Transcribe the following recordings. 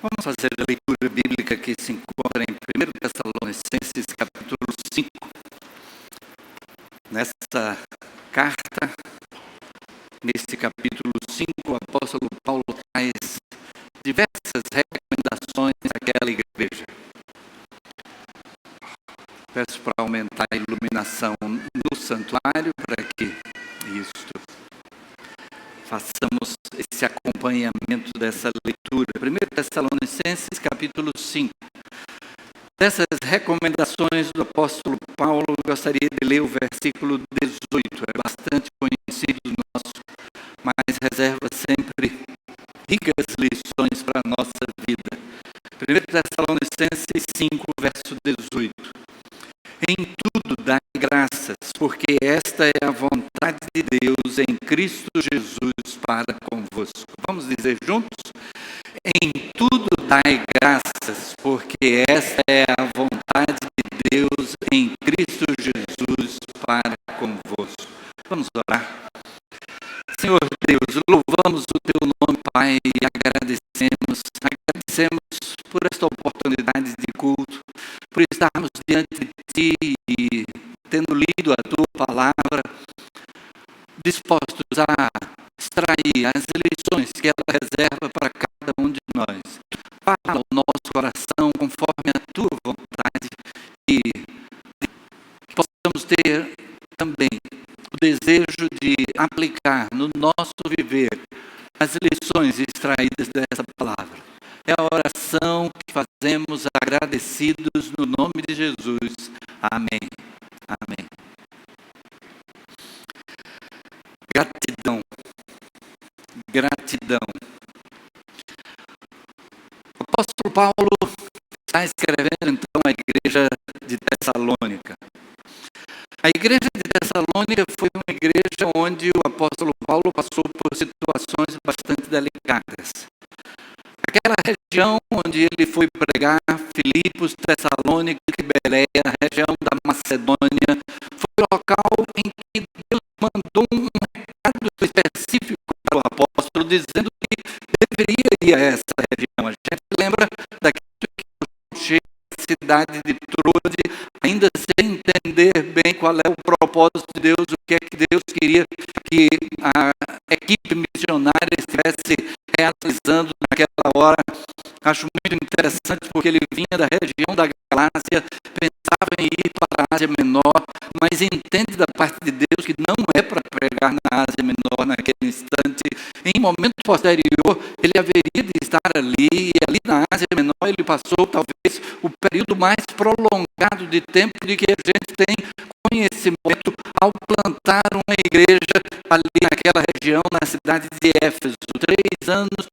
Vamos fazer a leitura bíblica que se encontra em 1 Tessalonicenses, capítulo 5. Nesta carta, neste capítulo 5, o apóstolo Paulo traz diversas recomendações àquela igreja. Peço para aumentar a iluminação no santuário, para que façamos esse acompanhamento dessa leitura. 1 Tessalonicenses, capítulo 5. Dessas recomendações do apóstolo Paulo, gostaria de ler o versículo 18. É bastante conhecido nosso, mas reserva sempre ricas lições para a nossa vida. 1 Tessalonicenses 5, verso 18. Em tudo dai graças, porque esta é a vontade de Deus em Cristo Jesus para convosco. Vamos dizer juntos? Em tudo dai graças, porque esta é a vontade de Deus em Cristo Jesus para convosco. Vamos orar. Senhor Deus, louvamos o Teu nome, Pai, e agradecemos por esta oportunidade de culto, por estarmos diante de Ti e, tendo lido a Tua palavra, dispostos a extrair as lições que ela reserva para cada um de nós. Fala o nosso coração conforme a Tua vontade e que possamos ter também o desejo de aplicar no nosso viver as lições extraídas dessa palavra. É a oração que fazemos agradecidos no nome de Jesus. Amém. Amém. Gratidão. Gratidão. O apóstolo Paulo está escrevendo então a igreja de Tessalônica. A igreja de Tessalônica foi uma igreja onde o apóstolo Paulo passou por situações bastante delicadas. Aquela região onde ele foi pregar, Filipos, Tessalônica e Bereia, a região da Macedônia, foi o local em que Deus mandou um recado específico para o apóstolo, dizendo que deveria ir a essa região. A gente lembra daquilo que chega à cidade de Troade, ainda sem entender bem qual é o propósito de Deus, o que é que Deus queria que a equipe missionária estivesse realizando naquela hora. Acho muito interessante porque ele vinha da região da Galácia, pensava em ir para a Ásia Menor, mas entende da parte de Deus que não é para pregar na Ásia Menor naquele instante. Em momento posterior, ele haveria de estar ali, e ali na Ásia Menor ele passou talvez o período mais prolongado de tempo de que a gente tem conhecimento ao plantar uma igreja ali naquela região, na cidade de Éfeso.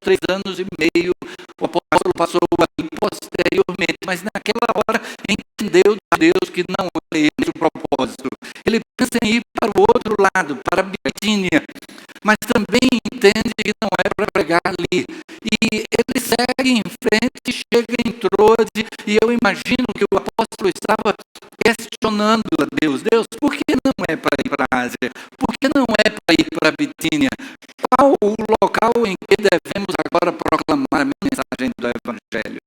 3 anos e meio, o apóstolo passou ali posteriormente, mas naquela hora entendeu de Deus que não é esse o propósito. Ele pensa em ir para o outro lado, para a Bitínia, mas também entende que não é para pregar ali. E ele segue em frente, chega em Troade, e eu imagino que o apóstolo estava questionando a Deus. Deus, por que não é para ir para a Ásia? Por que não é para ir para a Bitínia? Qual o local em que devemos agora proclamar a mensagem do Evangelho?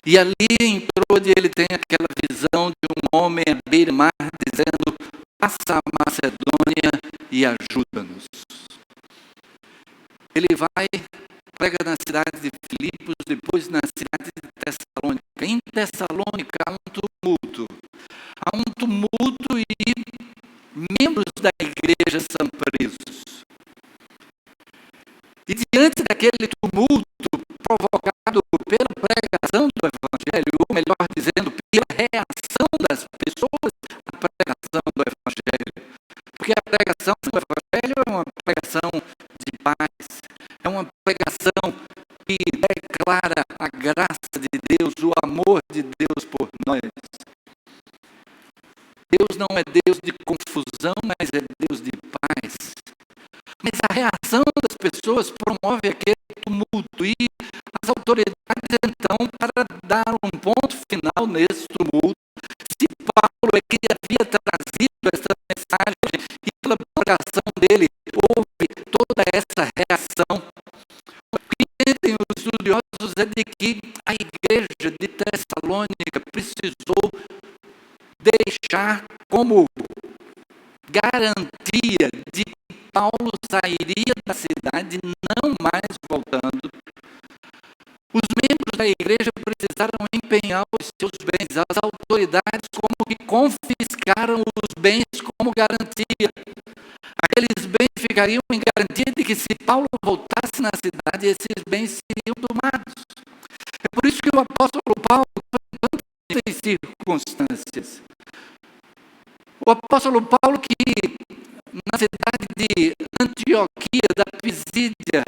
E ali em Troade ele tem aquela visão de um homem à beira-mar dizendo: passa a Macedônia e ajuda-nos. Ele vai, prega na cidade de Filipos, depois na cidade de Tessalônica. Em Tessalônica há um tumulto e membros da igreja são presos. E diante daquele tumulto provocado pela pregação do Evangelho, ou melhor dizendo, pela reação das pessoas à pregação do Evangelho, porque a pregação do Evangelho é uma pregação de paz, é uma pregação que declara a graça de Deus, o amor de Deus por nós. Deus não é Deus de confusão, mas é Deus de paz. Mas a reação das pessoas promove aquele tumulto e as autoridades, então, para dar um ponto final nesse tumulto, se Paulo é que havia trazido essa mensagem e pela pregação dele houve toda essa reação, o que entendem os estudiosos é de que a igreja de Tessalônica precisou deixar como garantia de que Paulo sairia da cidade, não mais voltando. Os membros da igreja precisaram empenhar os seus bens. As autoridades como que confiscaram os bens como garantia. Aqueles bens ficariam em garantia de que se Paulo voltasse na cidade, esses bens seriam tomados. É por isso que o apóstolo Paulo, em tantas circunstâncias, o apóstolo Paulo que na cidade de Antioquia, da Pisídia,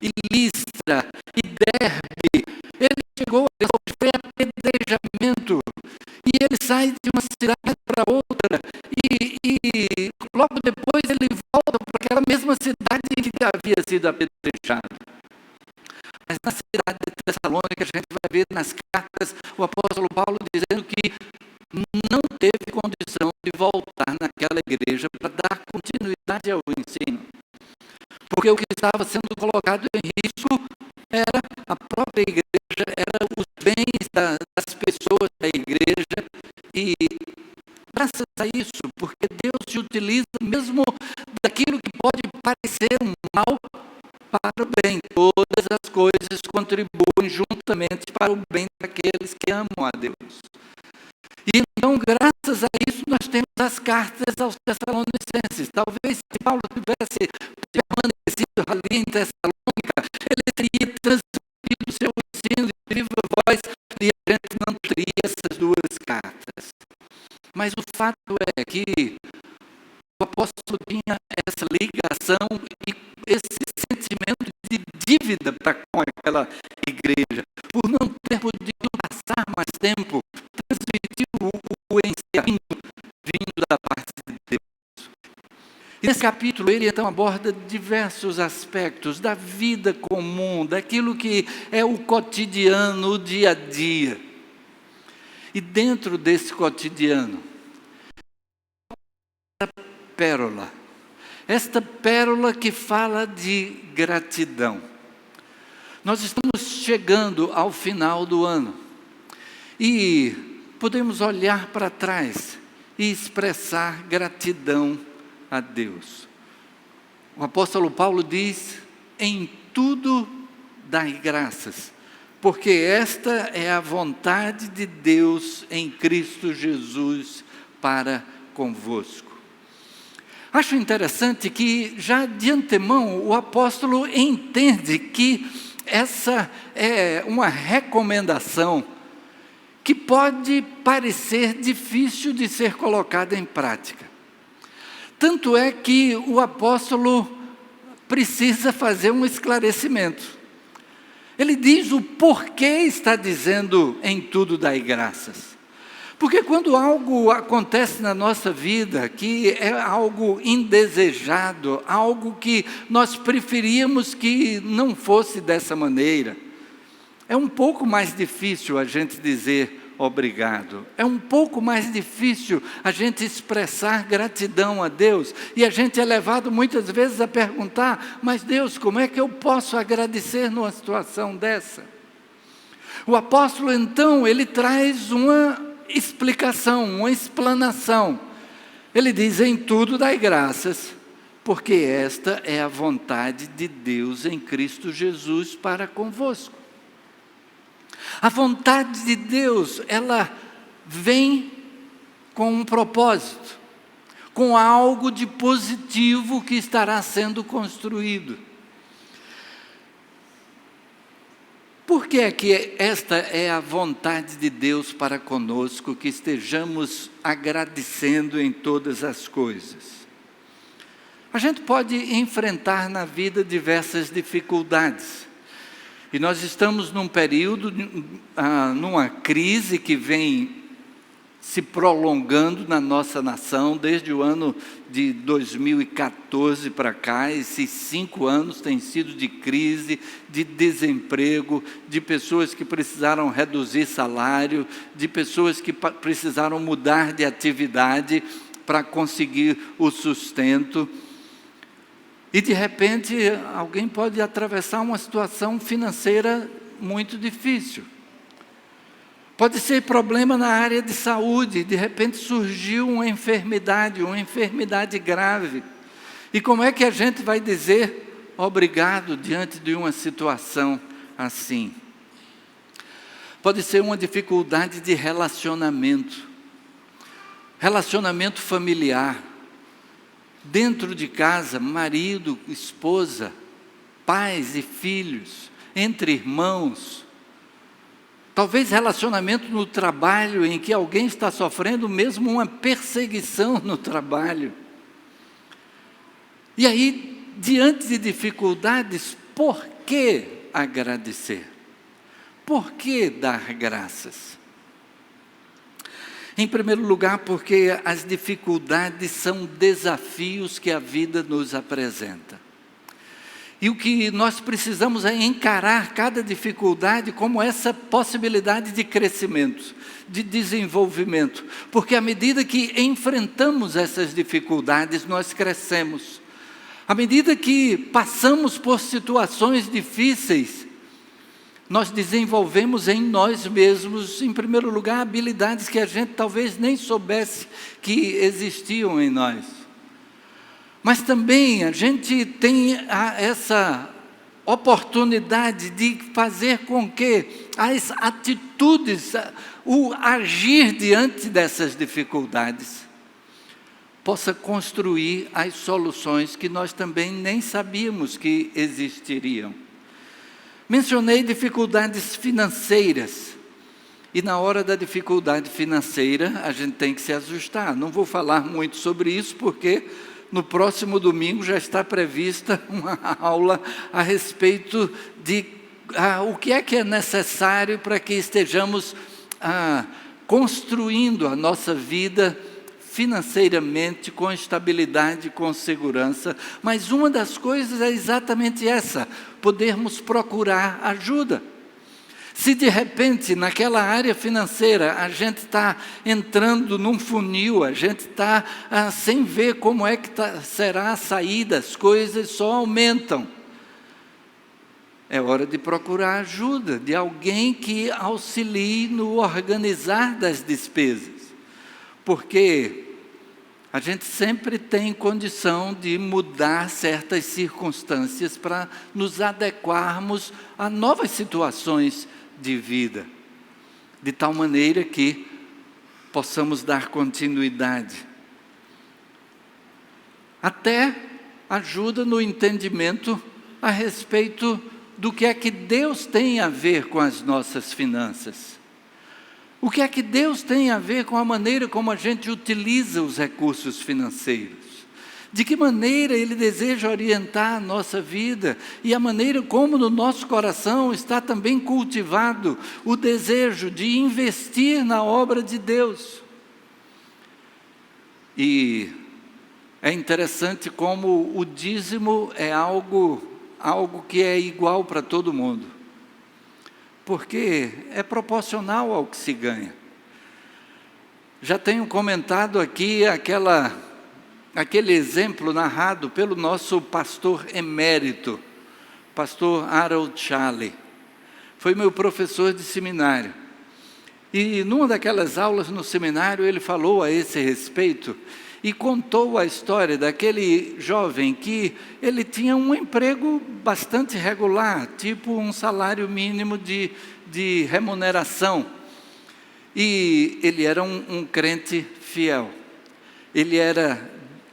e Listra, e Derbe, ele chegou a sofrer apedrejamento, e ele sai de uma cidade para outra, e logo depois ele volta para aquela mesma cidade que havia sido apedrejado. Mas na cidade de Tessalônica, a gente vai ver nas cartas o apóstolo Paulo dizendo que não teve condição de voltar naquela igreja para dar continuidade ao ensino. Porque o que estava sendo colocado em risco era a própria igreja, eram os bens das pessoas da igreja. E graças a isso, porque Deus se utiliza mesmo daquilo que pode parecer um mal para o bem. Todas as coisas contribuem juntamente para o bem daqueles que amam a Deus. E então, graças a isso, nós temos as cartas aos Tessalonicenses. Talvez se Paulo tivesse permanecido ali em Tessalônica, ele teria transmitido o seu ensino de viva voz e a gente não teria essas duas cartas. Mas o fato é que o apóstolo tinha essa ligação e esse sentimento de dívida para com aquela igreja, por não ter podido passar mais tempo transmitindo o ensino vindo da parte de Deus. E nesse capítulo ele então aborda diversos aspectos da vida comum, daquilo que é o cotidiano, o dia a dia. E dentro desse cotidiano, esta pérola que fala de gratidão. Nós estamos chegando ao final do ano e podemos olhar para trás e expressar gratidão a Deus. O apóstolo Paulo diz: em tudo dai graças, porque esta é a vontade de Deus em Cristo Jesus para convosco. Acho interessante que já de antemão o apóstolo entende que essa é uma recomendação que pode parecer difícil de ser colocada em prática. Tanto é que o apóstolo precisa fazer um esclarecimento. Ele diz o porquê está dizendo em tudo dai graças. Porque quando algo acontece na nossa vida que é algo indesejado, algo que nós preferíamos que não fosse dessa maneira, é um pouco mais difícil a gente dizer obrigado. É um pouco mais difícil a gente expressar gratidão a Deus. E a gente é levado muitas vezes a perguntar: mas Deus, como é que eu posso agradecer numa situação dessa? O apóstolo então, ele traz uma explicação, uma explanação. Ele diz: em tudo dai graças, porque esta é a vontade de Deus em Cristo Jesus para convosco. A vontade de Deus, ela vem com um propósito, com algo de positivo que estará sendo construído. Por que é que esta é a vontade de Deus para conosco, que estejamos agradecendo em todas as coisas? A gente pode enfrentar na vida diversas dificuldades. E nós estamos num período, numa crise que vem se prolongando na nossa nação, desde o ano de 2014 para cá. Esses 5 anos têm sido de crise, de desemprego, de pessoas que precisaram reduzir salário, de pessoas que precisaram mudar de atividade para conseguir o sustento. E de repente alguém pode atravessar uma situação financeira muito difícil. Pode ser problema na área de saúde, de repente surgiu uma enfermidade grave. E como é que a gente vai dizer obrigado diante de uma situação assim? Pode ser uma dificuldade de relacionamento familiar, dentro de casa, marido, esposa, pais e filhos, entre irmãos. Talvez relacionamento no trabalho, em que alguém está sofrendo mesmo uma perseguição no trabalho. E aí, diante de dificuldades, por que agradecer? Por que dar graças? Em primeiro lugar, porque as dificuldades são desafios que a vida nos apresenta. E o que nós precisamos é encarar cada dificuldade como essa possibilidade de crescimento, de desenvolvimento. Porque à medida que enfrentamos essas dificuldades, nós crescemos. À medida que passamos por situações difíceis, nós desenvolvemos em nós mesmos, em primeiro lugar, habilidades que a gente talvez nem soubesse que existiam em nós. Mas também a gente tem essa oportunidade de fazer com que as atitudes, o agir diante dessas dificuldades, possa construir as soluções que nós também nem sabíamos que existiriam. Mencionei dificuldades financeiras, e na hora da dificuldade financeira a gente tem que se ajustar. Não vou falar muito sobre isso porque no próximo domingo já está prevista uma aula a respeito de o que é necessário para que estejamos construindo a nossa vida financeiramente, com estabilidade, com segurança. Mas uma das coisas é exatamente essa: podermos procurar ajuda. Se de repente naquela área financeira a gente está entrando num funil, a gente está sem ver como é que será a saída, as coisas só aumentam. É hora de procurar ajuda de alguém que auxilie no organizar das despesas. Porque a gente sempre tem condição de mudar certas circunstâncias para nos adequarmos a novas situações de vida, de tal maneira que possamos dar continuidade. Até ajuda no entendimento a respeito do que é que Deus tem a ver com as nossas finanças. O que é que Deus tem a ver com a maneira como a gente utiliza os recursos financeiros? De que maneira Ele deseja orientar a nossa vida e a maneira como no nosso coração está também cultivado o desejo de investir na obra de Deus. E é interessante como o dízimo é algo que é igual para todo mundo. Porque é proporcional ao que se ganha. Já tenho comentado aqui aquele exemplo narrado pelo nosso pastor emérito, pastor Harold Charley. Foi meu professor de seminário. E numa daquelas aulas no seminário ele falou a esse respeito e contou a história daquele jovem que ele tinha um emprego bastante regular, tipo um salário mínimo de remuneração. E ele era um crente fiel. Ele era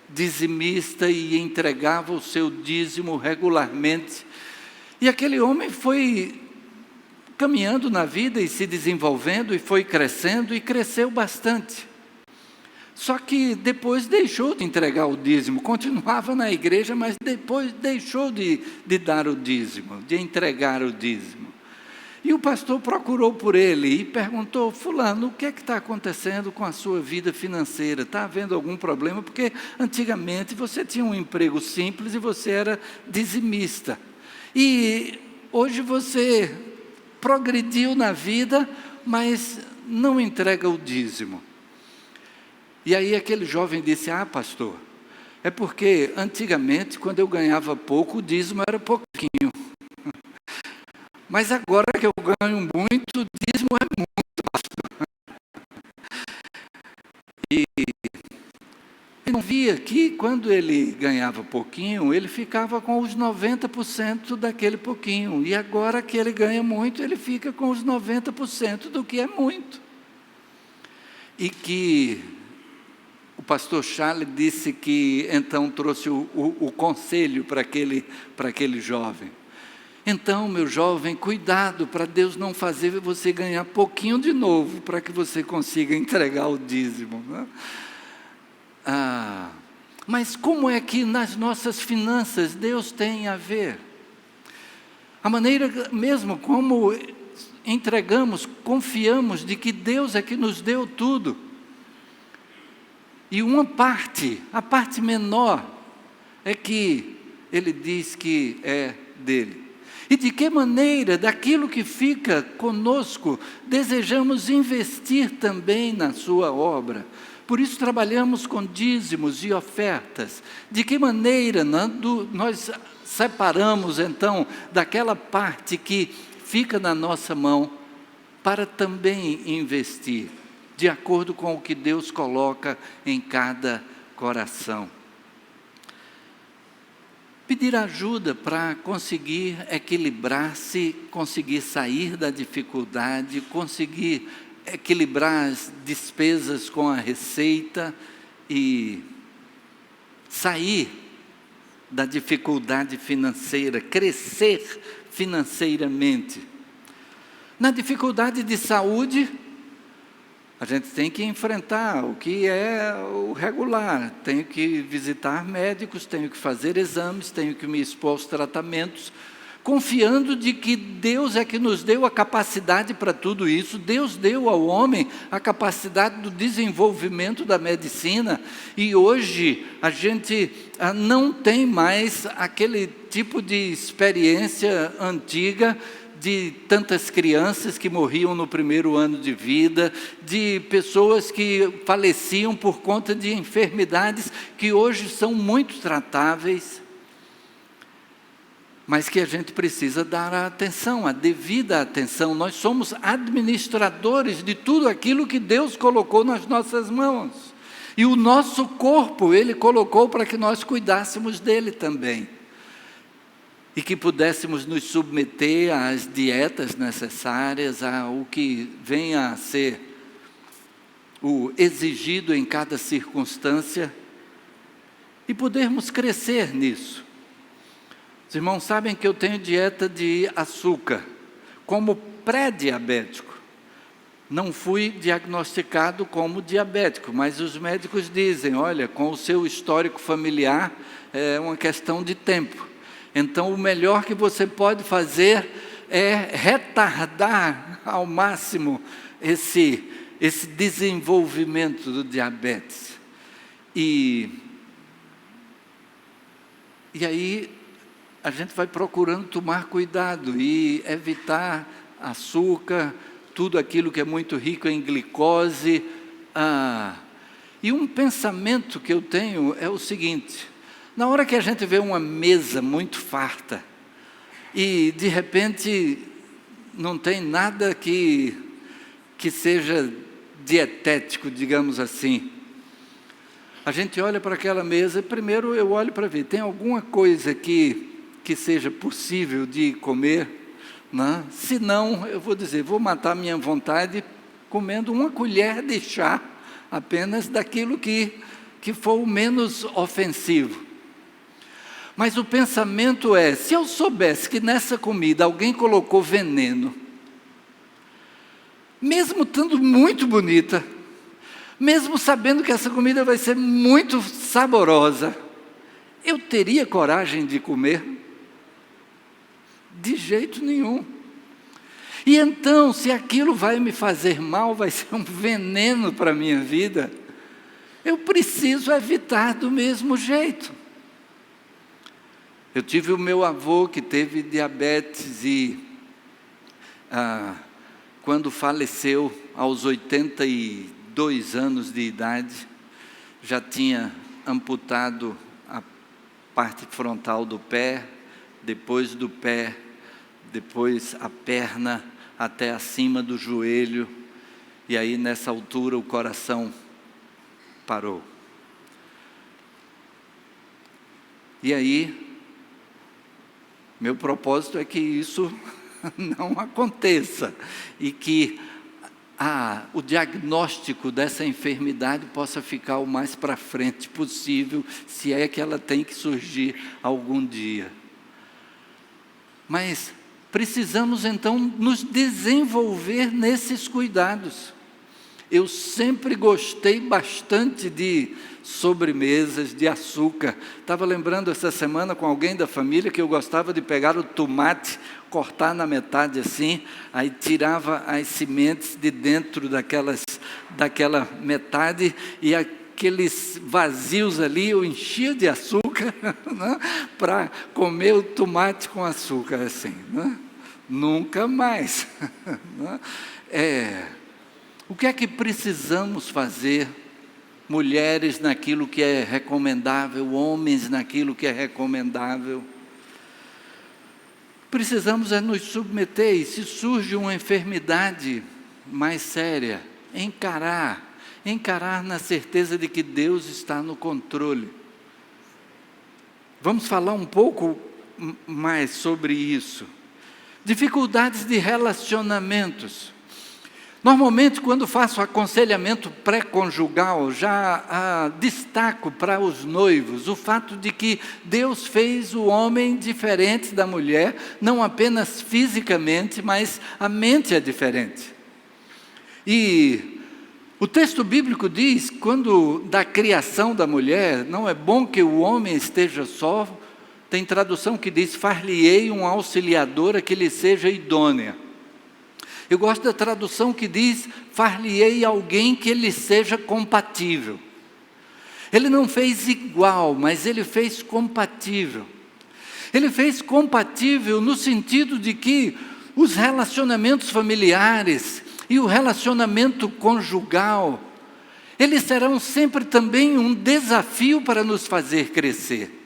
dizimista e entregava o seu dízimo regularmente. E aquele homem foi caminhando na vida e se desenvolvendo, e foi crescendo, e cresceu bastante. Só que depois deixou de entregar o dízimo, continuava na igreja, mas depois deixou de dar o dízimo, de entregar o dízimo. E o pastor procurou por ele e perguntou: fulano, o que é que está acontecendo com a sua vida financeira? Está havendo algum problema? Porque antigamente você tinha um emprego simples e você era dizimista. E hoje você progrediu na vida, mas não entrega o dízimo. E aí aquele jovem disse: pastor, é porque antigamente, quando eu ganhava pouco, o dízimo era pouquinho. Mas agora que eu ganho muito, o dízimo é muito, pastor. E eu não via que quando ele ganhava pouquinho, ele ficava com os 90% daquele pouquinho. E agora que ele ganha muito, ele fica com os 90% do que é muito. E que o pastor Charles disse que então trouxe o conselho para aquele jovem. Então, meu jovem, cuidado para Deus não fazer você ganhar pouquinho de novo, para que você consiga entregar o dízimo, né? Mas como é que nas nossas finanças Deus tem a ver? A maneira mesmo como entregamos, confiamos de que Deus é que nos deu tudo. E uma parte, a parte menor, é que Ele diz que é dele. E de que maneira, daquilo que fica conosco, desejamos investir também na sua obra. Por isso trabalhamos com dízimos e ofertas. De que maneira nós separamos então daquela parte que fica na nossa mão para também investir, de acordo com o que Deus coloca em cada coração. Pedir ajuda para conseguir equilibrar-se, conseguir sair da dificuldade, conseguir equilibrar as despesas com a receita e sair da dificuldade financeira, crescer financeiramente. Na dificuldade de saúde, a gente tem que enfrentar o que é o regular. Tenho que visitar médicos, tenho que fazer exames, tenho que me expor aos tratamentos, confiando de que Deus é que nos deu a capacidade para tudo isso. Deus deu ao homem a capacidade do desenvolvimento da medicina, e hoje a gente não tem mais aquele tipo de experiência antiga, de tantas crianças que morriam no primeiro ano de vida, de pessoas que faleciam por conta de enfermidades que hoje são muito tratáveis, mas que a gente precisa dar a atenção, a devida atenção. Nós somos administradores de tudo aquilo que Deus colocou nas nossas mãos. E o nosso corpo, Ele colocou para que nós cuidássemos dele também. E que pudéssemos nos submeter às dietas necessárias, ao que venha a ser o exigido em cada circunstância, e podermos crescer nisso. Os irmãos sabem que eu tenho dieta de açúcar, como pré-diabético. Não fui diagnosticado como diabético, mas os médicos dizem, olha, com o seu histórico familiar, é uma questão de tempo. Então, o melhor que você pode fazer é retardar ao máximo esse desenvolvimento do diabetes. E aí, a gente vai procurando tomar cuidado e evitar açúcar, tudo aquilo que é muito rico em glicose. E um pensamento que eu tenho é o seguinte: na hora que a gente vê uma mesa muito farta, e de repente não tem nada que seja dietético, digamos assim, a gente olha para aquela mesa, e primeiro eu olho para ver, tem alguma coisa que seja possível de comer, né? Se não, eu vou dizer, vou matar minha vontade comendo uma colher de chá, apenas daquilo que for o menos ofensivo. Mas o pensamento é, se eu soubesse que nessa comida alguém colocou veneno, mesmo estando muito bonita, mesmo sabendo que essa comida vai ser muito saborosa, eu teria coragem de comer? De jeito nenhum. E então, se aquilo vai me fazer mal, vai ser um veneno para a minha vida, eu preciso evitar do mesmo jeito. Eu tive o meu avô que teve diabetes e quando faleceu aos 82 anos de idade, já tinha amputado a parte frontal do pé, depois do pé depois a perna até acima do joelho, e aí nessa altura o coração parou. E aí, meu propósito é que isso não aconteça, e que o diagnóstico dessa enfermidade possa ficar o mais para frente possível, se é que ela tem que surgir algum dia. Mas precisamos então nos desenvolver nesses cuidados. Eu sempre gostei bastante de sobremesas, de açúcar. Estava lembrando essa semana com alguém da família que eu gostava de pegar o tomate, cortar na metade assim, aí tirava as sementes de dentro daquela metade, e aqueles vazios ali eu enchia de açúcar, né, para comer o tomate com açúcar assim, né? Nunca mais. O que é que precisamos fazer, mulheres naquilo que é recomendável, homens naquilo que é recomendável? Precisamos nos submeter, e se surge uma enfermidade mais séria, encarar na certeza de que Deus está no controle. Vamos falar um pouco mais sobre isso. Dificuldades de relacionamentos. Normalmente, quando faço aconselhamento pré-conjugal, já destaco para os noivos o fato de que Deus fez o homem diferente da mulher, não apenas fisicamente, mas a mente é diferente. E o texto bíblico diz, quando da criação da mulher, não é bom que o homem esteja só. Tem tradução que diz, far-lhe-ei uma auxiliadora que lhe seja idônea. Eu gosto da tradução que diz, far-lhe-ei alguém que lhe seja compatível. Ele não fez igual, mas ele fez compatível. Ele fez compatível no sentido de que os relacionamentos familiares e o relacionamento conjugal, eles serão sempre também um desafio para nos fazer crescer.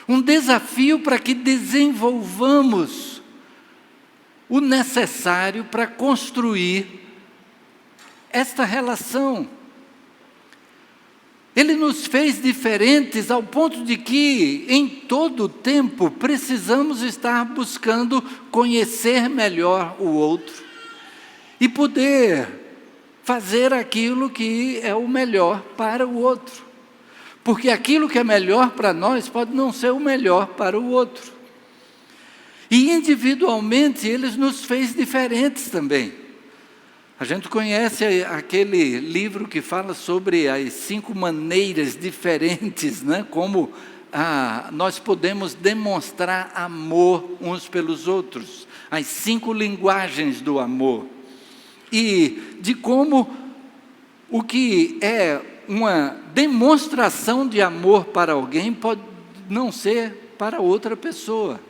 Um desafio para que desenvolvamos o necessário para construir esta relação. Ele nos fez diferentes ao ponto de que, em todo o tempo, precisamos estar buscando conhecer melhor o outro e poder fazer aquilo que é o melhor para o outro. Porque aquilo que é melhor para nós pode não ser o melhor para o outro. E individualmente Ele nos fez diferentes também. A gente conhece aquele livro que fala sobre as 5 maneiras diferentes, né? Como nós podemos demonstrar amor uns pelos outros. As 5 linguagens do amor. E de como o que é uma demonstração de amor para alguém pode não ser para outra pessoa.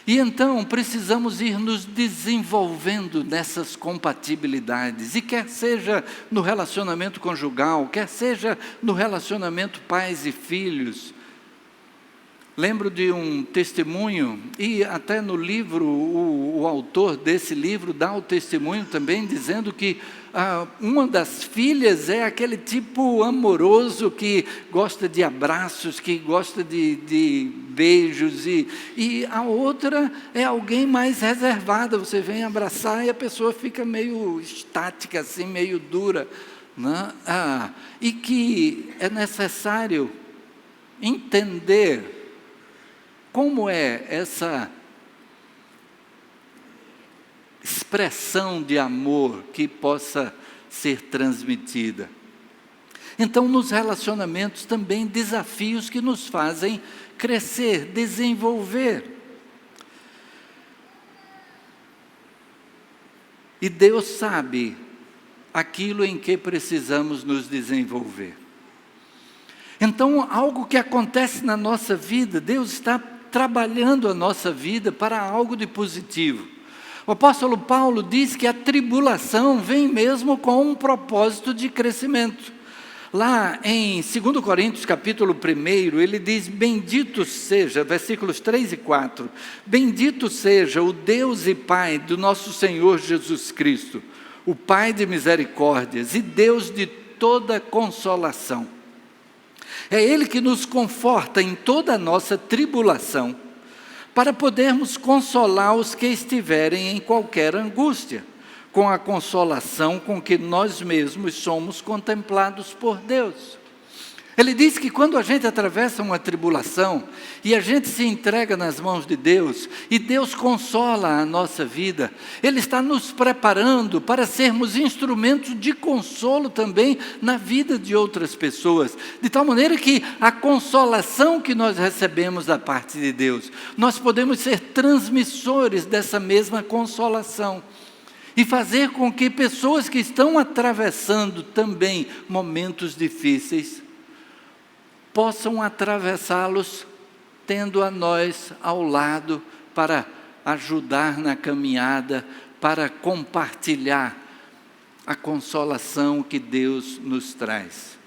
E então precisamos ir nos desenvolvendo nessas compatibilidades, e quer seja no relacionamento conjugal, quer seja no relacionamento pais e filhos. Lembro de um testemunho, e até no livro, o autor desse livro dá o testemunho também, dizendo que uma das filhas é aquele tipo amoroso que gosta de abraços, que gosta de beijos, e a outra é alguém mais reservada. Você vem abraçar e a pessoa fica meio estática, assim, meio dura, né? E que é necessário entender como é essa expressão de amor que possa ser transmitida. Então, nos relacionamentos também desafios que nos fazem crescer, desenvolver. E Deus sabe aquilo em que precisamos nos desenvolver. Então, algo que acontece na nossa vida, Deus está trabalhando a nossa vida para algo de positivo. O apóstolo Paulo diz que a tribulação vem mesmo com um propósito de crescimento. Lá em 2 Coríntios capítulo 1, ele diz, bendito seja, versículos 3 e 4, bendito seja o Deus e Pai do nosso Senhor Jesus Cristo, o Pai de misericórdias e Deus de toda consolação. É Ele que nos conforta em toda a nossa tribulação, para podermos consolar os que estiverem em qualquer angústia, com a consolação com que nós mesmos somos contemplados por Deus. Ele diz que quando a gente atravessa uma tribulação, e a gente se entrega nas mãos de Deus, e Deus consola a nossa vida, Ele está nos preparando para sermos instrumentos de consolo também na vida de outras pessoas, de tal maneira que a consolação que nós recebemos da parte de Deus, nós podemos ser transmissores dessa mesma consolação, e fazer com que pessoas que estão atravessando também momentos difíceis, possam atravessá-los, tendo a nós ao lado, para ajudar na caminhada, para compartilhar a consolação que Deus nos traz.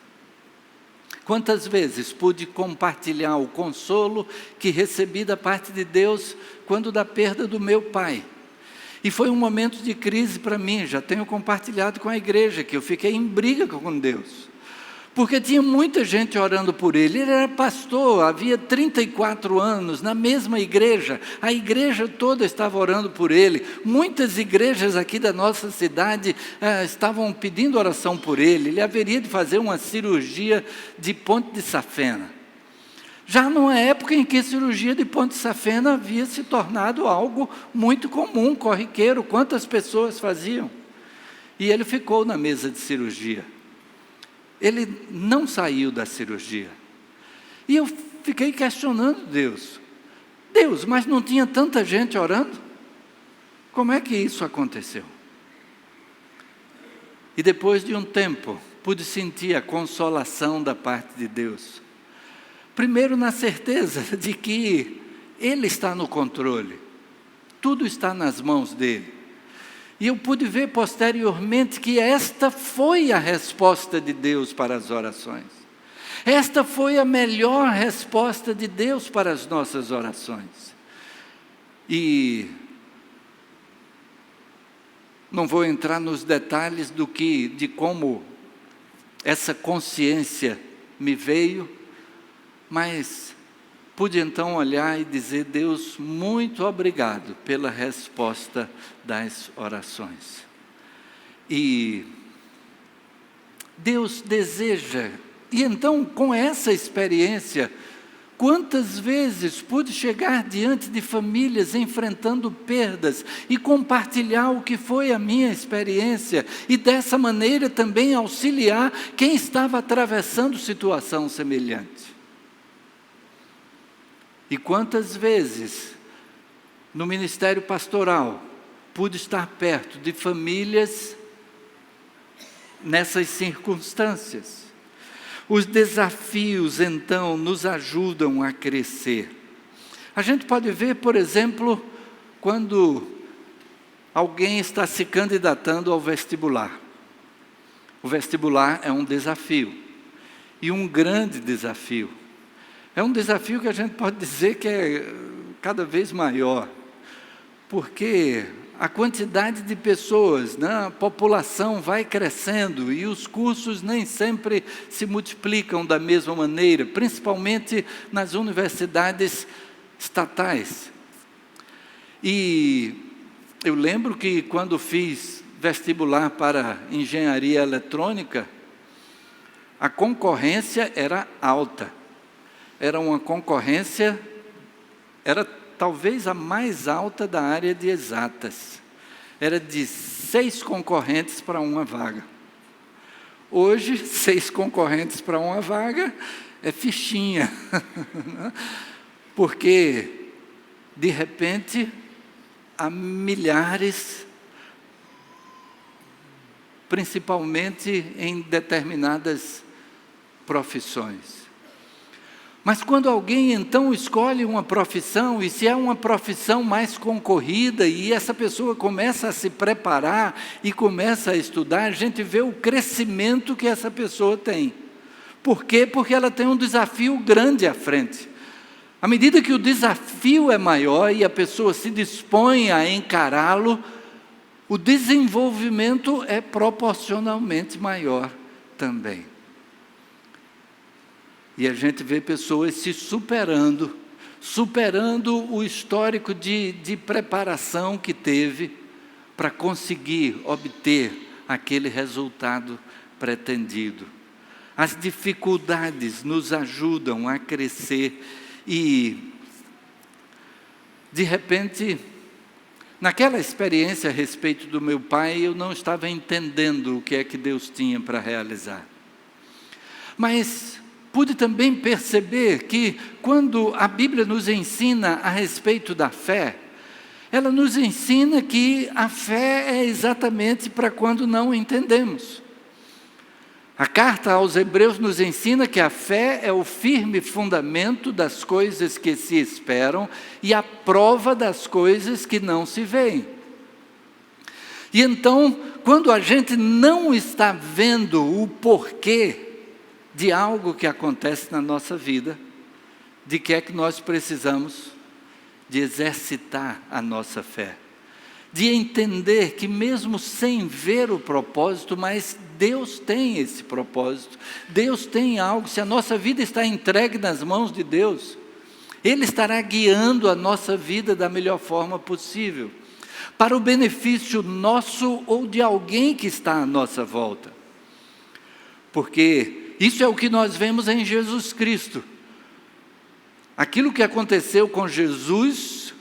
Quantas vezes pude compartilhar o consolo que recebi da parte de Deus, quando da perda do meu pai? E foi um momento de crise para mim, já tenho compartilhado com a igreja, que eu fiquei em briga com Deus. Porque tinha muita gente orando por ele. Ele era pastor, havia 34 anos, na mesma igreja. A igreja toda estava orando por ele. Muitas igrejas aqui da nossa cidade estavam pedindo oração por ele. Ele haveria de fazer uma cirurgia de ponte de safena. Já numa época em que a cirurgia de ponte de safena havia se tornado algo muito comum, corriqueiro. Quantas pessoas faziam? E ele ficou na mesa de cirurgia. Ele não saiu da cirurgia. E eu fiquei questionando Deus. Deus, mas não tinha tanta gente orando? Como é que isso aconteceu? E depois de um tempo, pude sentir a consolação da parte de Deus. Primeiro, na certeza de que Ele está no controle. Tudo está nas mãos dEle. E eu pude ver posteriormente que esta foi a resposta de Deus para as orações. Esta foi a melhor resposta de Deus para as nossas orações. E não vou entrar nos detalhes de como essa consciência me veio, mas pude então olhar e dizer, Deus, muito obrigado pela resposta das orações. E Deus deseja, e então com essa experiência, quantas vezes pude chegar diante de famílias enfrentando perdas e compartilhar o que foi a minha experiência, e dessa maneira também auxiliar quem estava atravessando situação semelhante. E quantas vezes, no ministério pastoral, pude estar perto de famílias nessas circunstâncias. Os desafios, então, nos ajudam a crescer. A gente pode ver, por exemplo, quando alguém está se candidatando ao vestibular. O vestibular é um desafio, e um grande desafio. É um desafio que a gente pode dizer que é cada vez maior, porque a quantidade de pessoas, a população vai crescendo e os cursos nem sempre se multiplicam da mesma maneira, principalmente nas universidades estatais. E eu lembro que quando fiz vestibular para engenharia eletrônica, a concorrência era alta. Era uma concorrência, era talvez a mais alta da área de exatas. Era de 6 concorrentes para uma vaga. Hoje, 6 concorrentes para uma vaga é fichinha. Porque, de repente, há milhares, principalmente em determinadas profissões. Mas quando alguém então escolhe uma profissão, e se é uma profissão mais concorrida, e essa pessoa começa a se preparar e começa a estudar, a gente vê o crescimento que essa pessoa tem. Por quê? Porque ela tem um desafio grande à frente. À medida que o desafio é maior e a pessoa se dispõe a encará-lo, o desenvolvimento é proporcionalmente maior também. E a gente vê pessoas se superando o histórico de preparação que teve para conseguir obter aquele resultado pretendido. As dificuldades nos ajudam a crescer e, de repente, naquela experiência a respeito do meu pai, eu não estava entendendo o que é que Deus tinha para realizar. Mas pude também perceber que, quando a Bíblia nos ensina a respeito da fé, ela nos ensina que a fé é exatamente para quando não entendemos. A carta aos Hebreus nos ensina que a fé é o firme fundamento das coisas que se esperam e a prova das coisas que não se veem. E então, quando a gente não está vendo o porquê de algo que acontece na nossa vida, de que é que nós precisamos? De exercitar a nossa fé. De entender que mesmo sem ver o propósito, mas Deus tem esse propósito, Deus tem algo. Se a nossa vida está entregue nas mãos de Deus, Ele estará guiando a nossa vida da melhor forma possível, para o benefício nosso ou de alguém que está à nossa volta. Porque isso é o que nós vemos em Jesus Cristo. Aquilo que aconteceu com Jesus,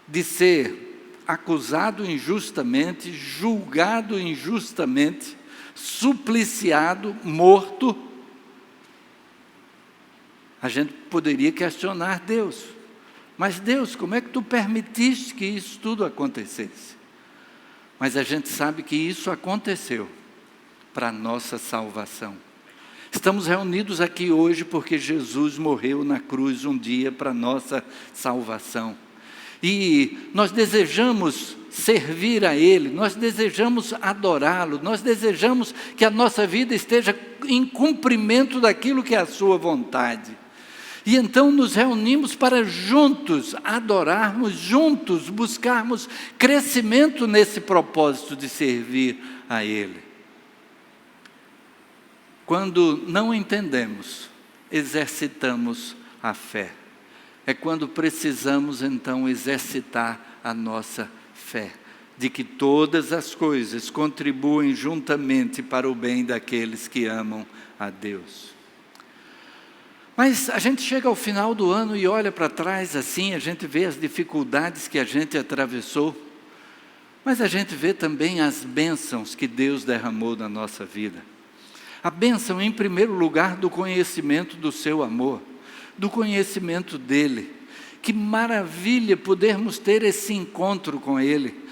de ser acusado injustamente, julgado injustamente, supliciado, morto, a gente poderia questionar Deus. Mas Deus, como é que tu permitiste que isso tudo acontecesse? Mas a gente sabe que isso aconteceu para a nossa salvação. Estamos reunidos aqui hoje porque Jesus morreu na cruz um dia para a nossa salvação. E nós desejamos servir a Ele, nós desejamos adorá-lo, nós desejamos que a nossa vida esteja em cumprimento daquilo que é a sua vontade. E então nos reunimos para juntos adorarmos, juntos buscarmos crescimento nesse propósito de servir a Ele. Quando não entendemos, exercitamos a fé. É quando precisamos então exercitar a nossa fé, de que todas as coisas contribuem juntamente para o bem daqueles que amam a Deus. Mas a gente chega ao final do ano e olha para trás assim, a gente vê as dificuldades que a gente atravessou, mas a gente vê também as bênçãos que Deus derramou na nossa vida. A bênção, em primeiro lugar, do conhecimento do seu amor, do conhecimento dEle. Que maravilha podermos ter esse encontro com Ele,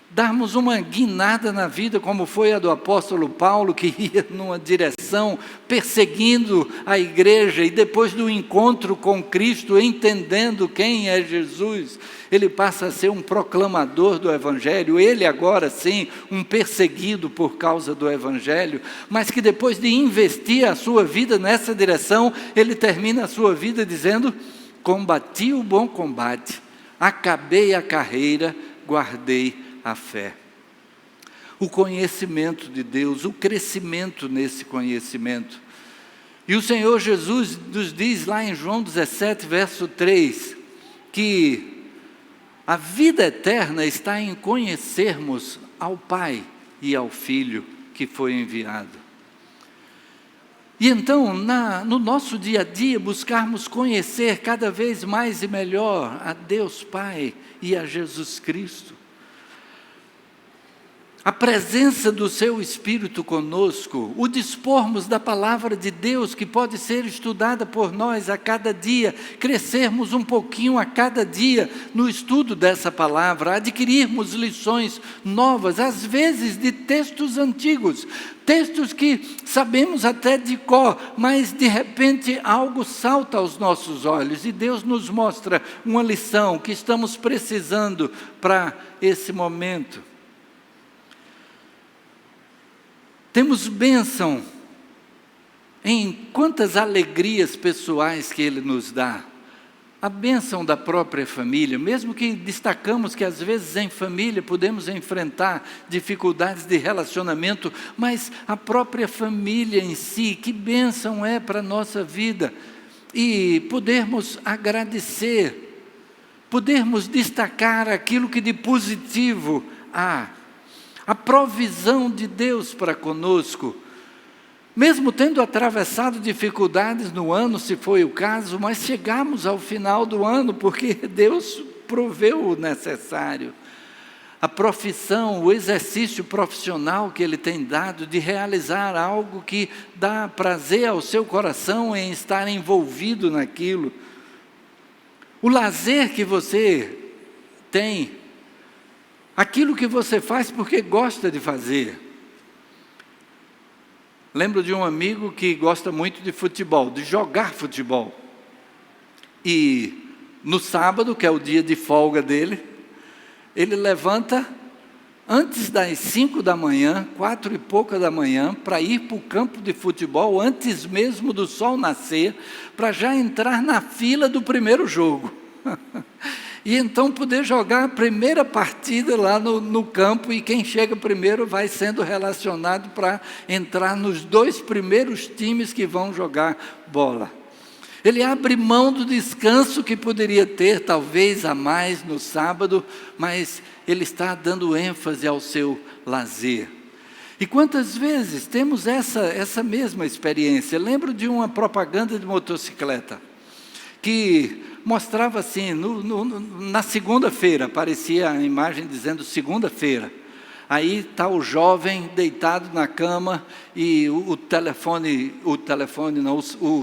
darmos uma guinada na vida, como foi a do apóstolo Paulo, que ia numa direção, perseguindo a igreja, e depois do encontro com Cristo, entendendo quem é Jesus, ele passa a ser um proclamador do Evangelho, ele agora sim, um perseguido por causa do Evangelho, mas que depois de investir a sua vida nessa direção, ele termina a sua vida dizendo: combati o bom combate, acabei a carreira, guardei a fé. O conhecimento de Deus, o crescimento nesse conhecimento. E o Senhor Jesus nos diz lá em João 17, verso 3, que a vida eterna está em conhecermos ao Pai e ao Filho que foi enviado. E então, no nosso dia a dia, buscarmos conhecer cada vez mais e melhor a Deus Pai e a Jesus Cristo. A presença do Seu Espírito conosco, o dispormos da Palavra de Deus, que pode ser estudada por nós a cada dia, crescermos um pouquinho a cada dia no estudo dessa Palavra, adquirirmos lições novas, às vezes de textos antigos, textos que sabemos até de cor, mas de repente algo salta aos nossos olhos e Deus nos mostra uma lição que estamos precisando para esse momento. Temos bênção em quantas alegrias pessoais que Ele nos dá. A bênção da própria família, mesmo que destacamos que às vezes em família podemos enfrentar dificuldades de relacionamento, mas a própria família em si, que bênção é para a nossa vida. E podermos agradecer, podermos destacar aquilo que de positivo há. A provisão de Deus para conosco, mesmo tendo atravessado dificuldades no ano, se foi o caso, mas chegamos ao final do ano, porque Deus proveu o necessário. A profissão, o exercício profissional que Ele tem dado de realizar algo que dá prazer ao seu coração em estar envolvido naquilo. O lazer que você tem, aquilo que você faz porque gosta de fazer. Lembro de um amigo que gosta muito de futebol, de jogar futebol. E no sábado, que é o dia de folga dele, ele levanta antes das 5 da manhã, 4 e pouca da manhã, para ir para o campo de futebol, antes mesmo do sol nascer, para já entrar na fila do primeiro jogo. E então poder jogar a primeira partida lá no campo, e quem chega primeiro vai sendo relacionado para entrar nos 2 primeiros times que vão jogar bola. Ele abre mão do descanso que poderia ter, talvez a mais no sábado, mas ele está dando ênfase ao seu lazer. E quantas vezes temos essa mesma experiência? Lembro de uma propaganda de motocicleta, que mostrava assim, na segunda-feira, aparecia a imagem dizendo segunda-feira. Aí está o jovem deitado na cama e o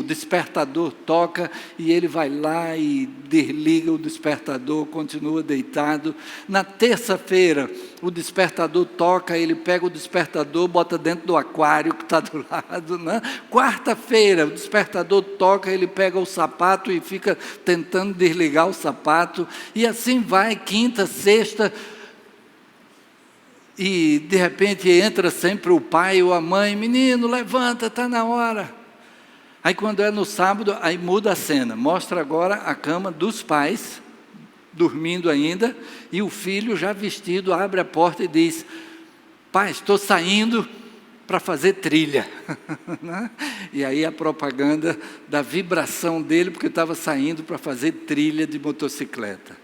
despertador toca, e ele vai lá e desliga o despertador, continua deitado. Na terça-feira, o despertador toca, ele pega o despertador, bota dentro do aquário que está do lado. Né? Quarta-feira, o despertador toca, ele pega o sapato e fica tentando desligar o sapato, e assim vai, quinta, sexta. E de repente entra sempre o pai ou a mãe: menino, levanta, está na hora. Aí quando é no sábado, aí muda a cena, mostra agora a cama dos pais, dormindo ainda, e o filho já vestido abre a porta e diz: pai, estou saindo para fazer trilha. E aí a propaganda da vibração dele, porque estava saindo para fazer trilha de motocicleta.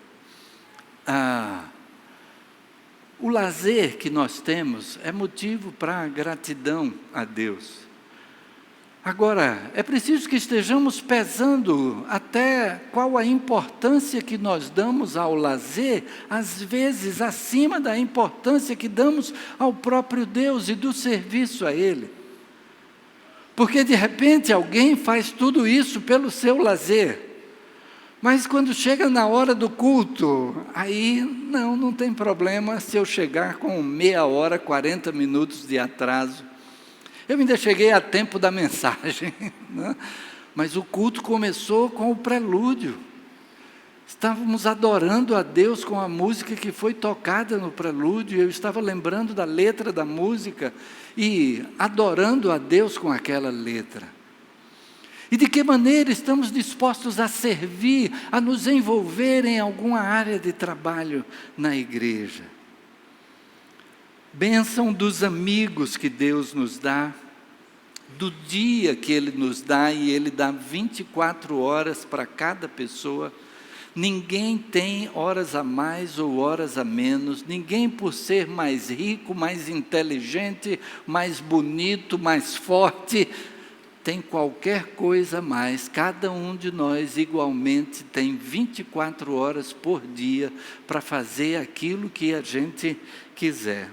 O lazer que nós temos é motivo para gratidão a Deus. Agora, é preciso que estejamos pesando até qual a importância que nós damos ao lazer, às vezes acima da importância que damos ao próprio Deus e do serviço a Ele. Porque de repente alguém faz tudo isso pelo seu lazer, mas quando chega na hora do culto, aí não tem problema se eu chegar com meia hora, 40 minutos de atraso. Eu ainda cheguei a tempo da mensagem, né? Mas o culto começou com o prelúdio. Estávamos adorando a Deus com a música que foi tocada no prelúdio. Eu estava lembrando da letra da música e adorando a Deus com aquela letra. E de que maneira estamos dispostos a servir, a nos envolver em alguma área de trabalho na igreja? Bênção dos amigos que Deus nos dá, do dia que Ele nos dá, e Ele dá 24 horas para cada pessoa. Ninguém tem horas a mais ou horas a menos, ninguém por ser mais rico, mais inteligente, mais bonito, mais forte, tem qualquer coisa a mais. Cada um de nós igualmente tem 24 horas por dia para fazer aquilo que a gente quiser.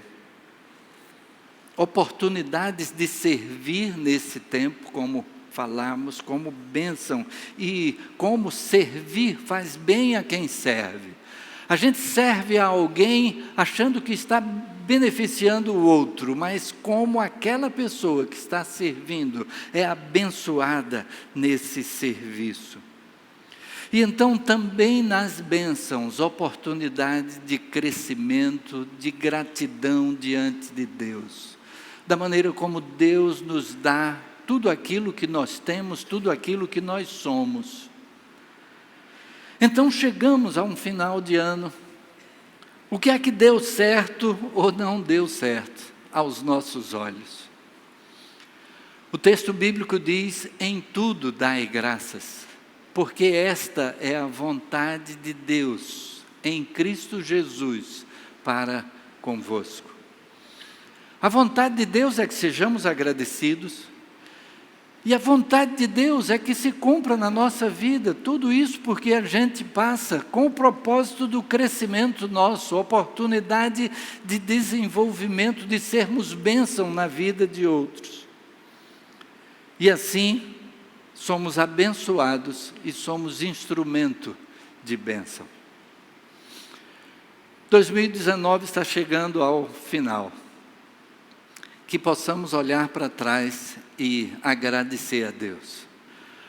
Oportunidades de servir nesse tempo, como falamos, como bênção, e como servir faz bem a quem serve. A gente serve a alguém achando que está beneficiando o outro, mas como aquela pessoa que está servindo é abençoada nesse serviço. E então também nas bênçãos, oportunidades de crescimento, de gratidão diante de Deus, da maneira como Deus nos dá tudo aquilo que nós temos, tudo aquilo que nós somos. Então chegamos a um final de ano. O que é que deu certo ou não deu certo aos nossos olhos? O texto bíblico diz: em tudo dai graças, porque esta é a vontade de Deus em Cristo Jesus para convosco. A vontade de Deus é que sejamos agradecidos, e a vontade de Deus é que se cumpra na nossa vida, tudo isso porque a gente passa com o propósito do crescimento nosso, oportunidade de desenvolvimento, de sermos bênção na vida de outros. E assim, somos abençoados e somos instrumento de bênção. 2019 está chegando ao final. Que possamos olhar para trás e agradecer a Deus.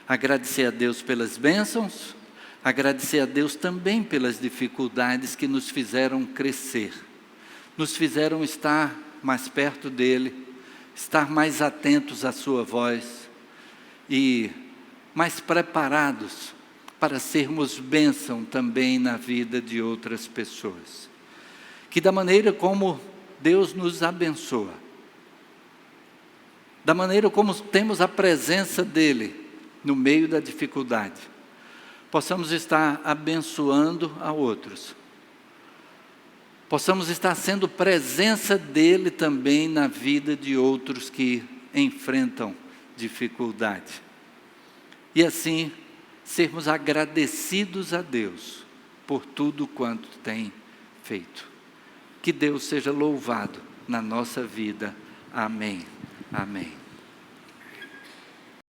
Agradecer a Deus pelas bênçãos, agradecer a Deus também pelas dificuldades que nos fizeram crescer, nos fizeram estar mais perto dEle, estar mais atentos à sua voz e mais preparados para sermos bênção também na vida de outras pessoas. Que da maneira como Deus nos abençoa, da maneira como temos a presença dEle no meio da dificuldade, possamos estar abençoando a outros, possamos estar sendo presença dEle também na vida de outros que enfrentam dificuldade. E assim, sermos agradecidos a Deus por tudo quanto tem feito. Que Deus seja louvado na nossa vida. Amém. Amém.